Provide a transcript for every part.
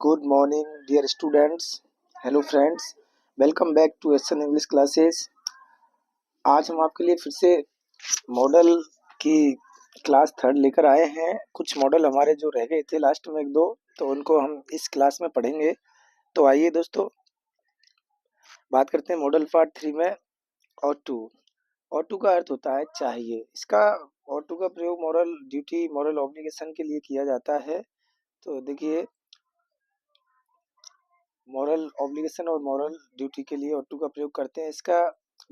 Good morning, dear students. Hello, friends. Welcome back to SN English classes. आज हम आपके लिए फिर से मॉडल की क्लास थर्ड लेकर आए हैं। कुछ मॉडल हमारे जो रह गए थे लास्ट में एक दो, तो उनको हम इस क्लास में पढ़ेंगे। तो आइए दोस्तों, बात करते हैं मॉडल पार्ट 3 में। और टू का अर्थ होता है चाहिए। इसका और टू का प्रयोग मॉरल ड्यूटी, मॉरल ऑब्लिगेशन के लिए किया जाता है। तो देखिए, मॉरल ऑब्लिगेशन और मॉरल ड्यूटी के लिए ऑटो का प्रयोग करते हैं। इसका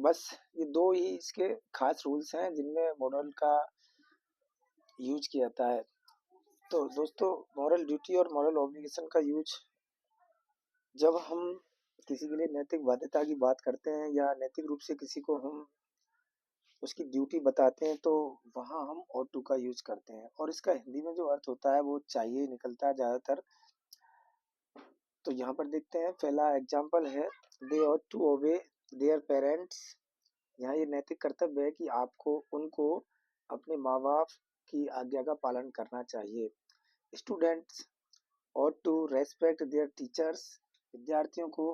बस ये दो ही इसके खास रूल्स हैं जिनमें मॉरल का यूज किया जाता है। तो दोस्तों, मॉरल ड्यूटी और मॉरल ऑब्लिगेशन का यूज जब हम किसी के लिए नैतिक बाध्यता की बात करते हैं या नैतिक रूप से किसी को हम उसकी ड्यूटी बताते हैं, तो वहाँ हम ऑटो का यूज करते हैं। और इसका हिंदी में जो अर्थ होता है वो चाहिए निकलता है ज़्यादातर। तो यहाँ पर देखते हैं, पहला एग्जाम्पल है, they ought to obey their parents. यहाँ ये नैतिक कर्तव्य है कि आपको उनको अपने माँ बाप की आज्ञा का पालन करना चाहिए। Students ought to respect their teachers. विद्यार्थियों को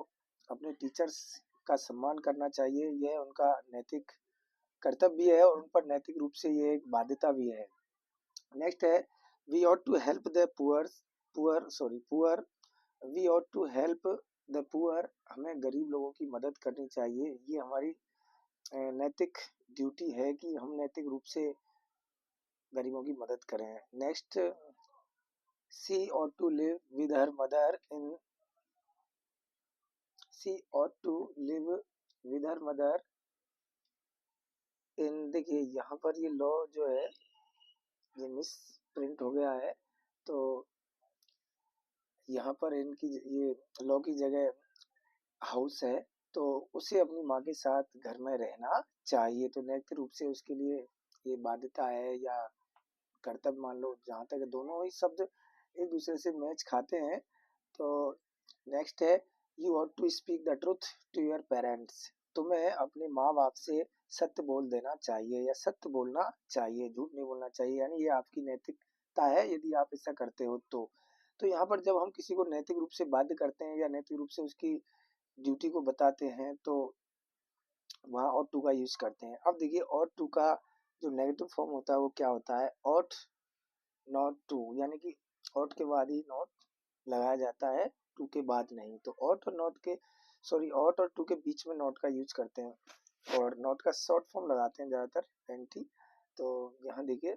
अपने टीचर्स का सम्मान करना चाहिए। यह उनका नैतिक कर्तव्य भी है और उन पर नैतिक रूप से ये एक बाध्यता भी है। नेक्स्ट है, we ought to help the poor. We ought to help the poor. हमें गरीब लोगों की मदद करनी चाहिए। ये हमारी नैतिक ड्यूटी है कि हम नैतिक रूप से गरीबों की मदद करें। Next, she ought to live with her mother in देखिए, यहाँ पर ये लॉ जो है ये मिस प्रिंट हो गया है। तो यहाँ पर इनकी ये लॉ की जगह हाउस है, तो उसे अपनी माँ के साथ घर में रहना चाहिए। तो नैतिक रूप से उसके लिए ये बाध्यता है या कर्तव्य मान लो, जहाँ तक दोनों ही शब्द एक दूसरे से मैच खाते हैं। तो नेक्स्ट है, you ought to speak the truth to your parents. तुम्हें अपने माँ बाप से सत्य बोल देना चाहिए या सत्य बोलना चाहिए, झूठ नहीं बोलना चाहिए। यानी ये आपकी नैतिकता है यदि आप ऐसा करते हो तो यहाँ पर जब हम किसी को नैतिक रूप से बाध्य करते हैं या नैतिक रूप से उसकी ड्यूटी को बताते हैं, तो वहाँ ought टू का यूज करते हैं। अब देखिए, ought टू का जो नेगेटिव फॉर्म होता है वो क्या होता है, ought नॉट टू। यानी कि ought के बाद ही नॉट लगाया जाता है, टू के बाद नहीं। तो ought और नॉट के ought और टू के बीच में नॉट का यूज करते हैं और नॉट का शॉर्ट फॉर्म लगाते हैं ज्यादातर एनटी। तो यहाँ देखिए,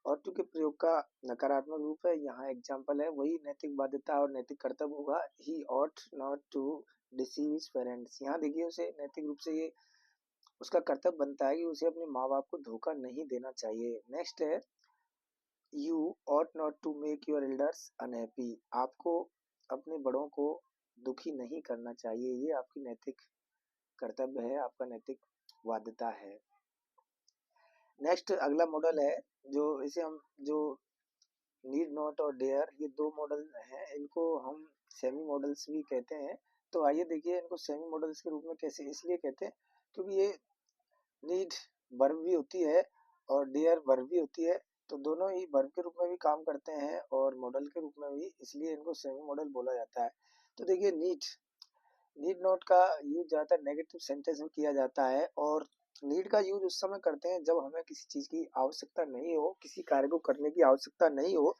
ought टू के प्रयोग का नकारात्मक रूप है। यहाँ एग्जाम्पल है, वही नैतिक बाध्यता और नैतिक कर्तव्य होगा, he ought not to deceive his parents. यहाँ देखिए, उसे नैतिक रूप से ये उसका कर्तव्य बनता है कि उसे अपने माँ बाप को धोखा नहीं देना चाहिए। नेक्स्ट है, you ought not to make your elders unhappy. आपको अपने बड़ों को दुखी नहीं करना चाहिए। ये आपकी नैतिक कर्तव्य है, आपका नैतिक बाध्यता है। नेक्स्ट अगला मॉडल है, जो इसे हम जो नीड नॉट और डेयर, ये दो मॉडल हैं, इनको हम सेमी मॉडल्स भी कहते हैं। तो आइए देखिए, इनको सेमी मॉडल्स के रूप में कैसे इसलिए कहते हैं क्योंकि ये नीड वर्ब भी होती है और डेयर वर्ब भी होती है। तो दोनों ही वर्ब के रूप में भी काम करते हैं और मॉडल के रूप में भी, इसलिए इनको सेमी मॉडल बोला जाता है। तो देखिए, नीड नॉट का यूज ज्यादातर नेगेटिव सेंटेंस में किया जाता है और नीड का यूज उस समय करते हैं जब हमें किसी चीज की आवश्यकता नहीं हो, किसी कार्य को करने की आवश्यकता नहीं हो,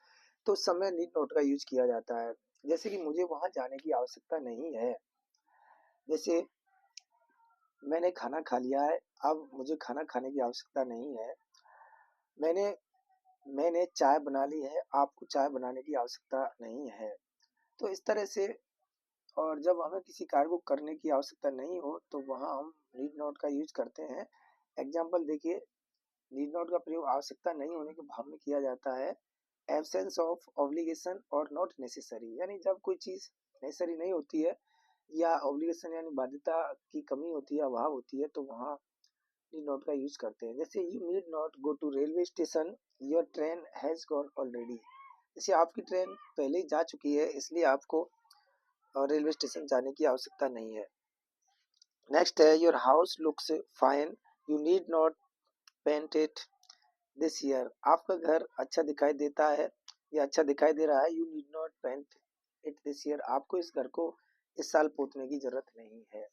तो उस समय नीड नॉट का यूज किया जाता है। जैसे कि मुझे वहां जाने की आवश्यकता नहीं है। जैसे मैंने खाना खा लिया है, अब मुझे खाना खाने की आवश्यकता नहीं है। मैंने मैंने चाय बना ली है, आपको चाय बनाने की आवश्यकता नहीं है। तो इस तरह से, और जब हमें किसी कार्य को करने की आवश्यकता नहीं हो तो वहाँ हम नीड नॉट का यूज करते हैं। एग्जाम्पल देखिए, नीड नॉट का प्रयोग आवश्यकता नहीं होने के भाव में किया जाता है। एब्सेंस ऑफ ऑब्लिगेशन और नॉट नेसेसरी, यानी जब कोई चीज नेसेसरी नहीं होती है या ऑब्लिगेशन यानी बाध्यता की कमी होती है, अभाव होती है, तो वहाँ नीड नॉट का यूज करते हैं। जैसे you need not go to railway station, your train has gone already. जैसे आपकी ट्रेन पहले ही जा चुकी है, इसलिए आपको रेलवे स्टेशन जाने की आवश्यकता नहीं है। नेक्स्ट है, your house looks fine, you need not paint it this year. आपका घर अच्छा दिखाई देता है या अच्छा दिखाई दे रहा है, you need not paint this year, आपको इस घर को इस साल पोतने की जरूरत नहीं है।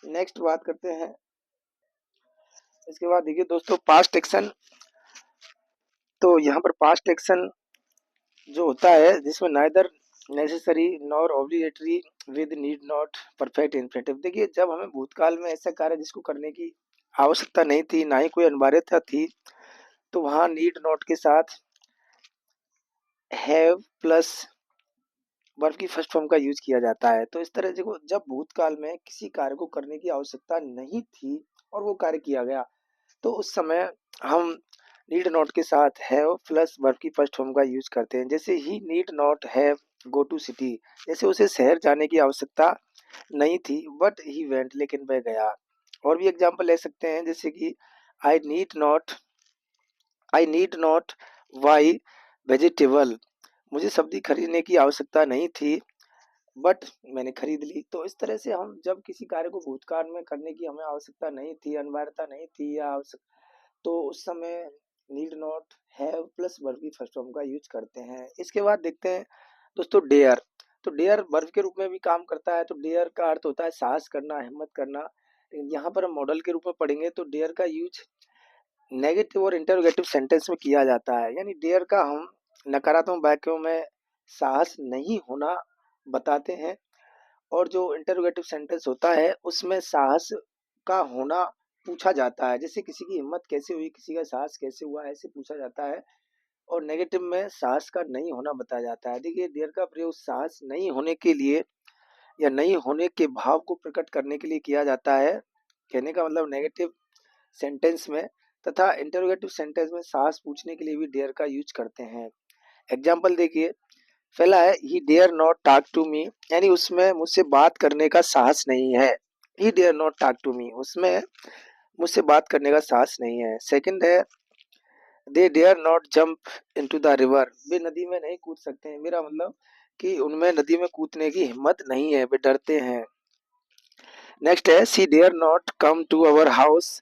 नेक्स्ट बात करते हैं, इसके बाद देखिए दोस्तों पास्ट एक्शन। तो यहाँ पर पास्ट एक्शन जो होता है जिसमें neither necessary nor obligatory with need not perfect infinitive. देखिए जब हमें भूतकाल में ऐसा कार्य जिसको करने की आवश्यकता नहीं थी, ना ही कोई अनिवार्यता थी, तो वहाँ नीड नॉट के साथ हैव प्लस वर्ब की फर्स्ट फॉर्म का यूज किया जाता है। तो इस तरह से जब भूतकाल में किसी कार्य को करने की आवश्यकता नहीं थी और वो कार्य किया गया, तो उस समय हम नीड नॉट के साथ हैव प्लस वर्ब की फर्स्ट फॉर्म का यूज करते हैं। जैसे ही need not have go to city, जैसे उसे शहर जाने की आवश्यकता नहीं थी बट ही वेंट, लेकिन वह गया। और भी एग्जांपल ले सकते हैं, जैसे कि I need not by vegetable, मुझे सब्जी खरीदने की आवश्यकता नहीं थी बट मैंने खरीद ली। तो इस तरह से हम जब किसी कार्य को भूतकाल में करने की हमें आवश्यकता नहीं थी, अनिवार्यता नहीं थी या तो उस समय need not have plus verb की फर्स्ट फॉर्म का यूज करते हैं। इसके बाद देखते हैं दोस्तों डेयर। तो डेयर वर्ब के रूप में भी काम करता है। तो डेयर का अर्थ होता है साहस करना, हिम्मत करना। लेकिन यहाँ पर हम मॉडल के रूप में पढ़ेंगे तो डेयर का यूज नेगेटिव और इंटरोगेटिव सेंटेंस में किया जाता है। यानी डेयर का हम नकारात्मक वाक्यों में साहस नहीं होना बताते हैं, और जो इंटरोगेटिव सेंटेंस होता है उसमें साहस का होना पूछा जाता है। जैसे किसी की हिम्मत कैसे हुई, किसी का साहस कैसे हुआ, ऐसे पूछा जाता है। और नेगेटिव में साहस का नहीं होना बताया जाता है। देखिए डेयर का प्रयोग साहस नहीं होने के लिए या नहीं होने के भाव को प्रकट करने के लिए किया जाता है, कहने का मतलब नेगेटिव सेंटेंस में। तथा इंटरोगेटिव सेंटेंस में साहस पूछने के लिए भी डेयर का यूज करते हैं। एग्जाम्पल देखिए, पहला है he dare not talk to me, यानी उसमें मुझसे बात करने का साहस नहीं है। He dare not talk to me, उसमें मुझसे बात करने का साहस नहीं है। सेकंड है they dare not jump into the river, वे नदी में नहीं कूद सकते हैं। मेरा मतलब कि उनमें नदी में कूदने की हिम्मत नहीं है, वे डरते हैं। नेक्स्ट है she dare not come to our house,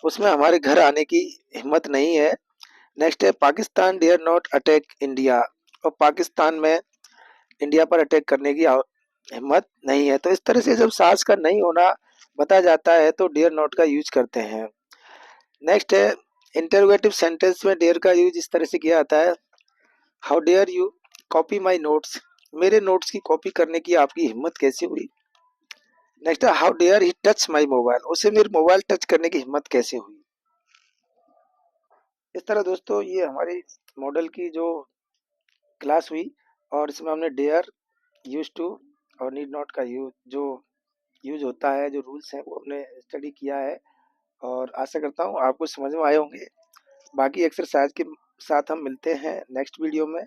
उसमें हमारे घर आने की हिम्मत नहीं है। नेक्स्ट है Pakistan dare not attack India, और पाकिस्तान में इंडिया पर अटैक करने की हिम्मत नहीं है। तो इस तरह से जब साहस का नहीं होना बताया जाता है तो डेयर नॉट का यूज करते हैं। नेक्स्ट है इंटरोगेटिव सेंटेंस में डेयर का यूज इस तरह से किया जाता है, how dare you copy my notes, मेरे नोट्स की कॉपी करने की आपकी हिम्मत कैसे हुई। नेक्स्ट है how dare he touch my mobile, उसे मेरे मोबाइल टच करने की हिम्मत कैसे हुई। इस तरह दोस्तों ये हमारी मॉडल की जो क्लास हुई, और इसमें हमने डेयर, यूज टू और नीड नॉट का यूज होता है, जो रूल्स हैं वो हमने स्टडी किया है। और आशा करता हूँ आपको समझ में आए होंगे। बाकी एक्सरसाइज के साथ हम मिलते हैं नेक्स्ट वीडियो में।